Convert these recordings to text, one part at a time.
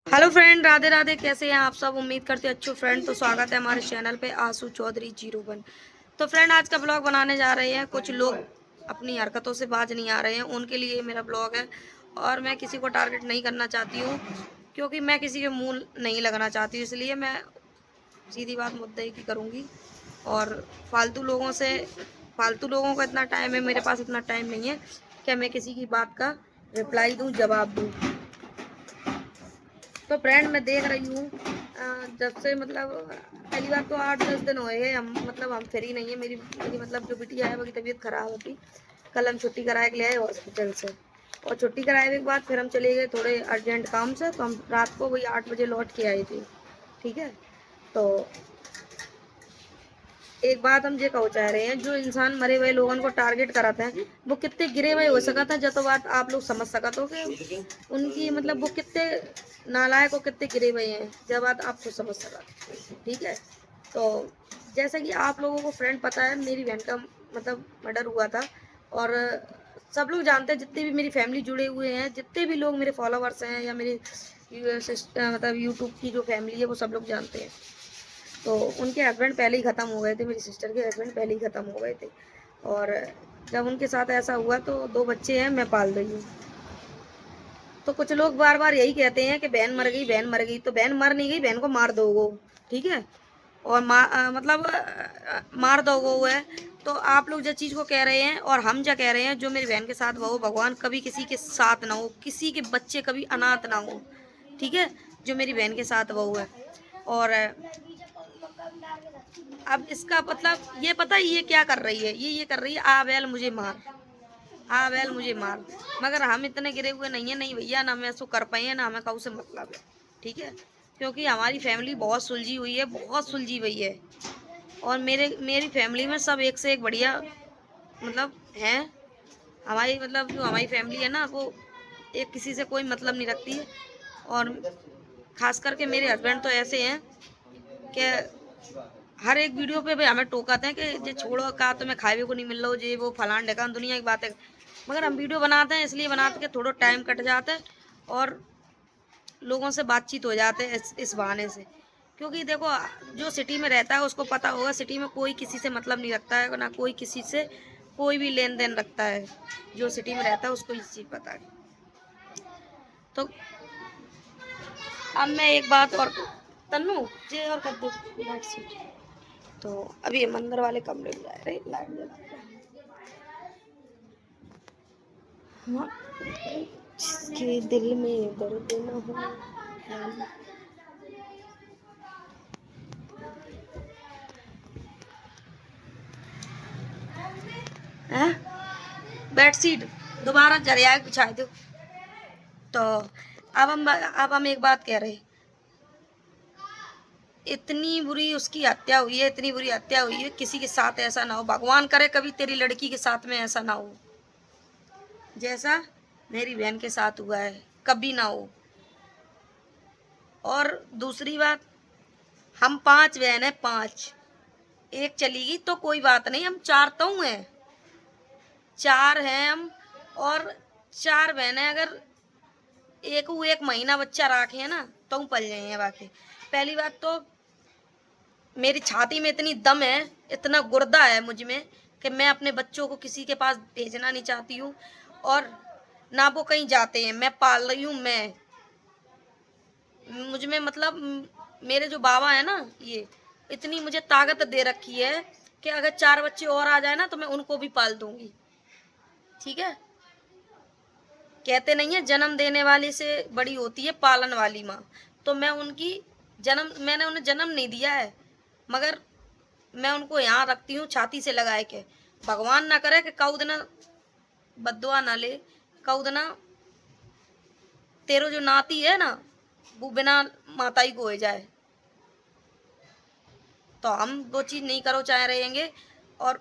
Hello friend, Radhe Radhe. कैसे हैं आप सब? उम्मीद करते हैं अच्छे फ्रेंड। तो स्वागत है हमारे चैनल पे आशु चौधरी 01। तो फ्रेंड, आज का ब्लॉग बनाने जा रहे हैं। कुछ लोग अपनी हरकतों से बाज नहीं आ रहे हैं, उनके लिए मेरा ब्लॉग है। और मैं किसी को टारगेट नहीं करना चाहती हूँ, क्योंकि मैं किसी के मुँह नहीं लगना चाहती हूँ। इसलिए मैं सीधी बात मुद्दे की करूँगी। और फालतू लोगों का इतना टाइम है, मेरे पास इतना टाइम नहीं है कि मैं किसी की बात का रिप्लाई दूँ, जवाब दूँ। तो फ्रेंड, मैं देख रही हूँ जब से मतलब पहली बार तो 8-10 दिन हुए हैं, हम फ्री नहीं है। मेरी मेरी मतलब जो बिटिया है, वो की तबीयत खराब होती। कल हम छुट्टी करा के ले आए हॉस्पिटल से। और छुट्टी कराए के बाद फिर हम चले गए थोड़े अर्जेंट काम से। तो हम रात को वही 8 बजे लौट के आए थे। ठीक है। तो एक बात हम ये कहना चाह रहे हैं, जो इंसान मरे हुए लोगों को टारगेट कराते हैं, वो कितने गिरे हुए हो सकता है। जब तो बात आप लोग समझ सकते हो कि उनकी मतलब वो कितने नालायक और कितने गिरे हुए हैं, जब बात आप खुद समझ सकते। ठीक है। तो जैसा कि आप लोगों को फ्रेंड पता है, मेरी बहन का मतलब मर्डर हुआ था। और सब लोग जानते हैं, जितने भी मेरी फैमिली जुड़े हुए हैं, जितने भी लोग मेरे फॉलोवर्स हैं या मेरे मतलब यूट्यूब की जो फैमिली है, वो सब लोग जानते हैं। तो उनके हस्बैंड पहले ही ख़त्म हो गए थे। मेरी सिस्टर के हस्बैंड पहले ही ख़त्म हो गए थे। और जब उनके साथ ऐसा हुआ तो 2 बच्चे हैं, मैं पाल रही हूँ। तो कुछ लोग बार बार यही कहते हैं कि बहन मर गई, बहन मर गई। तो बहन मर नहीं गई, बहन को मार दोगो। ठीक है। और मार दोगो है। तो आप लोग जो चीज़ को कह रहे हैं और हम जो कह रहे हैं, जो मेरी बहन के साथ वो भगवान कभी किसी के साथ ना हो, किसी के बच्चे कभी अनाथ ना हो। ठीक है। जो मेरी बहन के साथ वो है। और अब इसका मतलब ये पता है ये क्या कर रही है, ये कर रही है, आ बैल मुझे मार, आ बैल मुझे मार। मगर हम इतने गिरे हुए नहीं है, नहीं भैया, ना हमें ऐसा कर पाए हैं, ना हमें काऊ से मतलब है। ठीक है। क्योंकि हमारी फैमिली बहुत सुलझी हुई है, बहुत सुलझी हुई है। और मेरी फैमिली में सब एक से एक बढ़िया मतलब हैं। हमारी मतलब जो हमारी फैमिली है ना, वो एक किसी से कोई मतलब नहीं रखती है। और खास करके मेरे हस्बैंड तो ऐसे हैं कि हर एक वीडियो पे भाई हमें टोकाते हैं कि ये छोड़ो, का तुम्हें खाए को नहीं मिल रहा हो, ये वो फलान ढेकान दुनिया की बात है। मगर हम वीडियो बनाते हैं, इसलिए बनाते हैं कि थोड़ा टाइम कट जाता है और लोगों से बातचीत हो जाते हैं इस बहाने से। क्योंकि देखो, जो सिटी में रहता है उसको पता होगा, सिटी में कोई किसी से मतलब नहीं रखता है, ना कोई किसी से कोई भी लेन देन रखता है। जो सिटी में रहता है उसको इस चीज़ पता है। तो अब मैं एक बात और, तन्नू जे और कर दो बेड सीट। तो अभी ये मंदिर वाले कमरे में जा रहे, लाइट जला के। हाँ, जिसके दिल में दर्द न हो। हैं? बेडशीट दोबारा जरिया बिछा दो। तो अब हम एक बात कह रहे, इतनी बुरी उसकी हत्या हुई है, इतनी बुरी हत्या हुई है। किसी के साथ ऐसा ना हो, भगवान करे कभी तेरी लड़की के साथ में ऐसा ना हो जैसा मेरी बहन के साथ हुआ है, कभी ना हो। और दूसरी बात, हम 5 बहन है, 5। एक चली गई तो कोई बात नहीं, हम 4 तो हैं, 4 हैं हम। और 4 बहनें अगर एक महीना बच्चा राखे है ना, तो पल जाए बाकी। पहली बात तो मेरी छाती में इतनी दम है, इतना गुर्दा है मुझ में, कि मैं अपने बच्चों को किसी के पास भेजना नहीं चाहती हूँ। और ना वो कहीं जाते हैं, मैं पाल रही हूँ। मैं मुझ में मतलब मेरे जो बाबा है ना, ये इतनी मुझे ताकत दे रखी है कि अगर 4 बच्चे और आ जाए ना, तो मैं उनको भी पाल दूंगी। ठीक है। कहते नहीं है, जन्म देने वाली से बड़ी होती है पालन वाली माँ। तो मैंने उन्हें जन्म नहीं दिया है, मगर मैं उनको यहाँ रखती हूँ छाती से लगाए के। भगवान ना करे कि कौदना बदुआ ना ले, कौदना तेरो जो नाती है ना, वो बिना माता ही को हो जाए। तो हम वो चीज़ नहीं करो चाह रहेंगे। और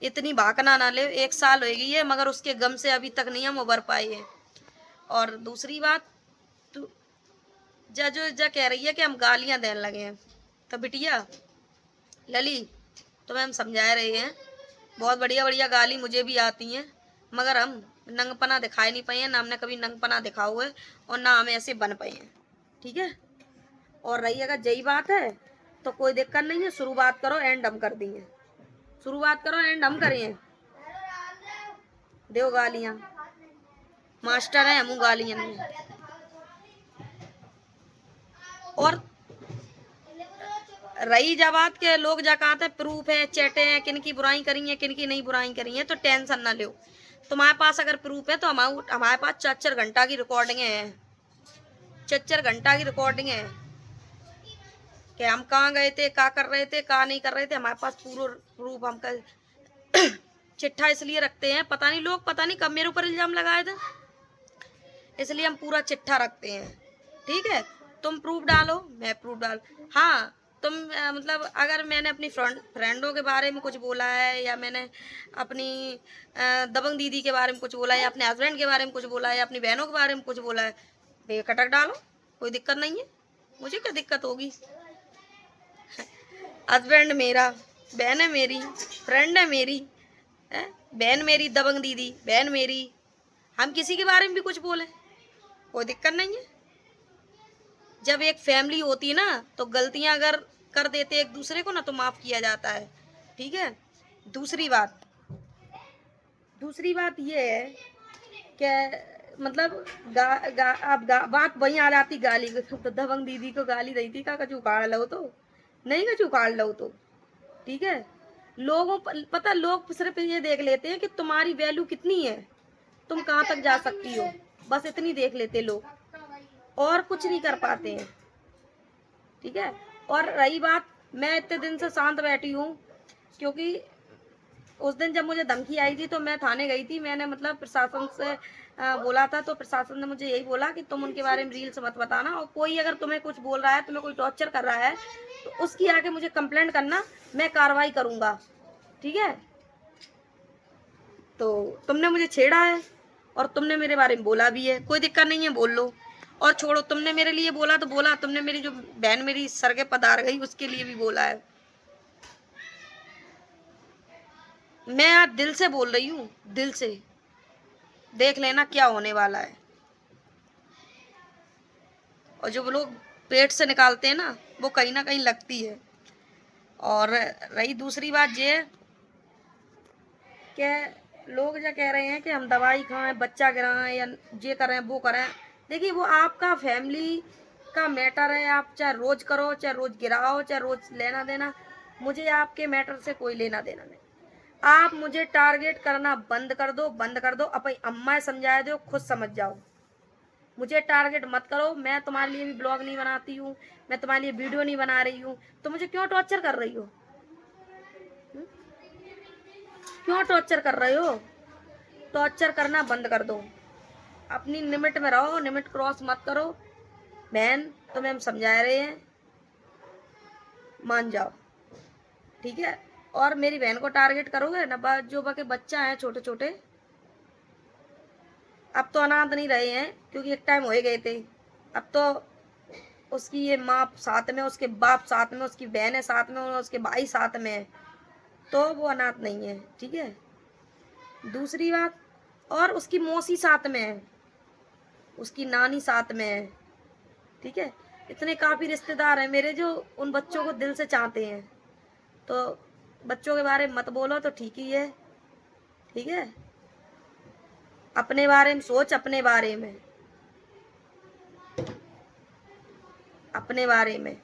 इतनी भागना ना ले, 1 साल हो गई है, मगर उसके गम से अभी तक नहीं हम उबर पाए हैं। और दूसरी बात, तू जो कह रही है कि हम गालियां देने लगे हैं, तो बिटिया लली, तुम्हें हम समझा रहे हैं, बहुत बढ़िया बढ़िया गाली मुझे भी आती हैं, मगर हम नंगपना दिखाए नहीं पाए हैं, ना हमने कभी नंगपना दिखा हुआ है और ना हमें ऐसे बन पाए हैं, ठीक है। और रही अगर यही बात है तो कोई दिक्कत नहीं है, शुरुआत करो एंड हम कर देंगे, शुरुआत करो एंड हम करें। दो गालियां, मास्टर है हम गालियां में। और रही जा बात के लोग जा कहते हैं प्रूफ है, चैटे हैं, किन की बुराई करी है किन की नहीं बुराई करी है, तो टेंशन ना लो। तुम्हारे पास अगर प्रूफ है तो हमारे पास 4-4 घंटा की रिकॉर्डिंग है, 4-4 घंटा की रिकॉर्डिंग है कि हम कहाँ गए थे, क्या कर रहे थे, क्या नहीं कर रहे थे। हमारे पास पूरा प्रूफ, हम कर चिट्ठा इसलिए रखते हैं, पता नहीं लोग पता नहीं कब मेरे ऊपर इल्जाम लगाए थे, इसलिए हम पूरा चिट्ठा रखते हैं, ठीक है। तुम प्रूफ डालो, मैं प्रूफ डाल। हाँ, तुम मतलब अगर मैंने अपनी फ्रेंडों के बारे में कुछ बोला है, या मैंने अपनी दबंग दीदी के बारे में कुछ बोला है, या अपने हस्बैंड के बारे में कुछ बोला है, या अपनी बहनों के बारे में कुछ बोला है, बेखटक डालो, कोई दिक्कत नहीं है, मुझे क्या दिक्कत होगी। हस्बैंड मेरा, बहन है मेरी, फ्रेंड है मेरी, है बहन मेरी दबंग दीदी, बहन मेरी, हम किसी के बारे में भी कुछ बोले कोई दिक्कत नहीं है। जब एक फैमिली होती है ना तो गलतियां अगर कर देते एक दूसरे को ना तो माफ किया जाता है, ठीक है। दूसरी बात ये है कि मतलब बात वहीं आ जाती गाली तो दबंग दीदी को गाली दी थी, का कछु उखाड़ लो तो नहीं, कछु उखाड़ लो तो, ठीक है। लोगों पता, लोग सिर्फ ये देख लेते हैं कि तुम्हारी वैल्यू कितनी है, तुम कहाँ तक जा सकती हो, बस इतनी देख लेते लोग, और कुछ नहीं कर पाते हैं, ठीक है। और रही बात, मैं इतने दिन से शांत बैठी हूँ क्योंकि उस दिन जब मुझे धमकी आई थी तो मैं थाने गई थी, मैंने मतलब प्रशासन से बोला था, तो प्रशासन ने मुझे यही बोला कि तुम उनके बारे में रील्स मत बताना, और कोई अगर तुम्हें कुछ बोल रहा है, तुम्हें कोई टॉर्चर कर रहा है तो उसकी आके मुझे कंप्लेंट करना, मैं कार्रवाई करूंगा, ठीक है। तो तुमने मुझे छेड़ा है और तुमने मेरे बारे में बोला भी है, कोई दिक्कत नहीं है, बोल लो। और छोड़ो, तुमने मेरे लिए बोला तो बोला, तुमने मेरी जो बहन मेरी सर के पधार गई उसके लिए भी बोला है। मैं आज दिल से बोल रही हूँ, दिल से, देख लेना क्या होने वाला है। और जो लोग पेट से निकालते हैं ना वो कहीं ना कहीं लगती है। और रही दूसरी बात ये कि लोग जो कह रहे हैं कि हम दवाई खाएं, बच्चा गिराएं, या ये करें वो करें, देखिए वो आपका फैमिली का मैटर है, आप चाहे रोज करो, चाहे रोज गिराओ, चाहे रोज लेना देना, मुझे आपके मैटर से कोई लेना देना नहीं। आप मुझे टारगेट करना बंद कर दो, बंद कर दो, अपनी अम्मा समझा दो, खुद समझ जाओ, मुझे टारगेट मत करो। मैं तुम्हारे लिए भी ब्लॉग नहीं बनाती हूँ, मैं तुम्हारे लिए वीडियो नहीं बना रही हूँ, तो मुझे क्यों टॉर्चर कर रही हो, क्यों टॉर्चर कर रहे हो। टॉर्चर करना बंद कर दो, अपनी लिमिट में रहो, लिमिट क्रॉस मत करो। बहन तुम्हें हम समझा रहे हैं, मान जाओ, ठीक है। और मेरी बहन को टारगेट करोगे ना, जो बाकी बच्चा है छोटे छोटे, अब तो अनाथ नहीं रहे हैं क्योंकि एक टाइम हो गए थे, अब तो उसकी ये माँ साथ में, उसके बाप साथ में, उसकी बहन साथ में, और उसके भाई साथ में है, तो वो अनाथ नहीं है, ठीक है। दूसरी बात, और उसकी मौसी साथ में है, उसकी नानी साथ में है, ठीक है। इतने काफ़ी रिश्तेदार हैं मेरे जो उन बच्चों को दिल से चाहते हैं, तो बच्चों के बारे में मत बोलो तो ठीक ही है, ठीक है। अपने बारे में सोच, अपने बारे में, अपने बारे में।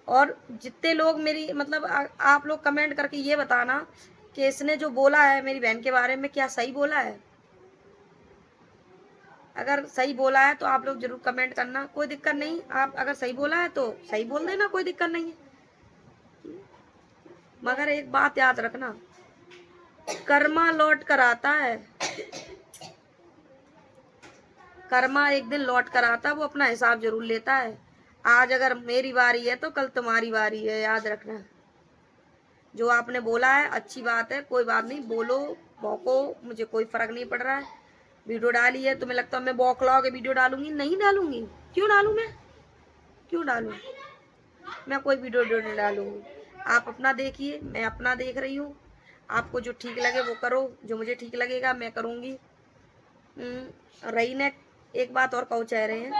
और जितने लोग मेरी मतलब आप लोग कमेंट करके ये बताना कि इसने जो बोला है मेरी बहन के बारे में क्या सही बोला है। अगर सही बोला है तो आप लोग जरूर कमेंट करना, कोई दिक्कत नहीं, आप अगर सही बोला है तो सही बोल देना, कोई दिक्कत नहीं है। मगर एक बात याद रखना, कर्मा लौट कर आता है, कर्मा एक दिन लौट कर आता है, वो अपना हिसाब जरूर लेता है। आज अगर मेरी बारी है तो कल तुम्हारी बारी है, याद रखना। जो आपने बोला है अच्छी बात है, कोई बात नहीं, बोलो भौंको, मुझे कोई फर्क नहीं पड़ रहा है। वीडियो डाली है, तुम्हें लगता है मैं बौखलाओ के वीडियो डालूंगी, नहीं डालूंगी। क्यों डालूं मैं, क्यों डालूं, मैं कोई वीडियो नहीं डालूंगी। आप अपना देखिए, मैं अपना देख रही हूँ, आपको जो ठीक लगे वो करो, जो मुझे ठीक लगेगा मैं करूँगी, रही ने एक बात और कहो चाह रहे हैं,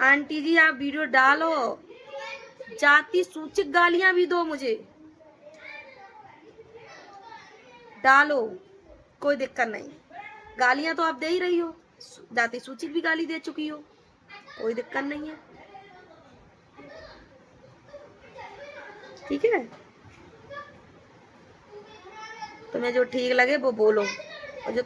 आंटी जी आप वीडियो डालो, जाति सूचक गालियां भी दो मुझे, डालो, कोई दिक्कत नहीं। गालियां तो आप दे ही रही हो, जाति सूचक भी गाली दे चुकी हो, कोई दिक्कत नहीं है, ठीक है। तुम्हें जो ठीक लगे वो बोलो, और जो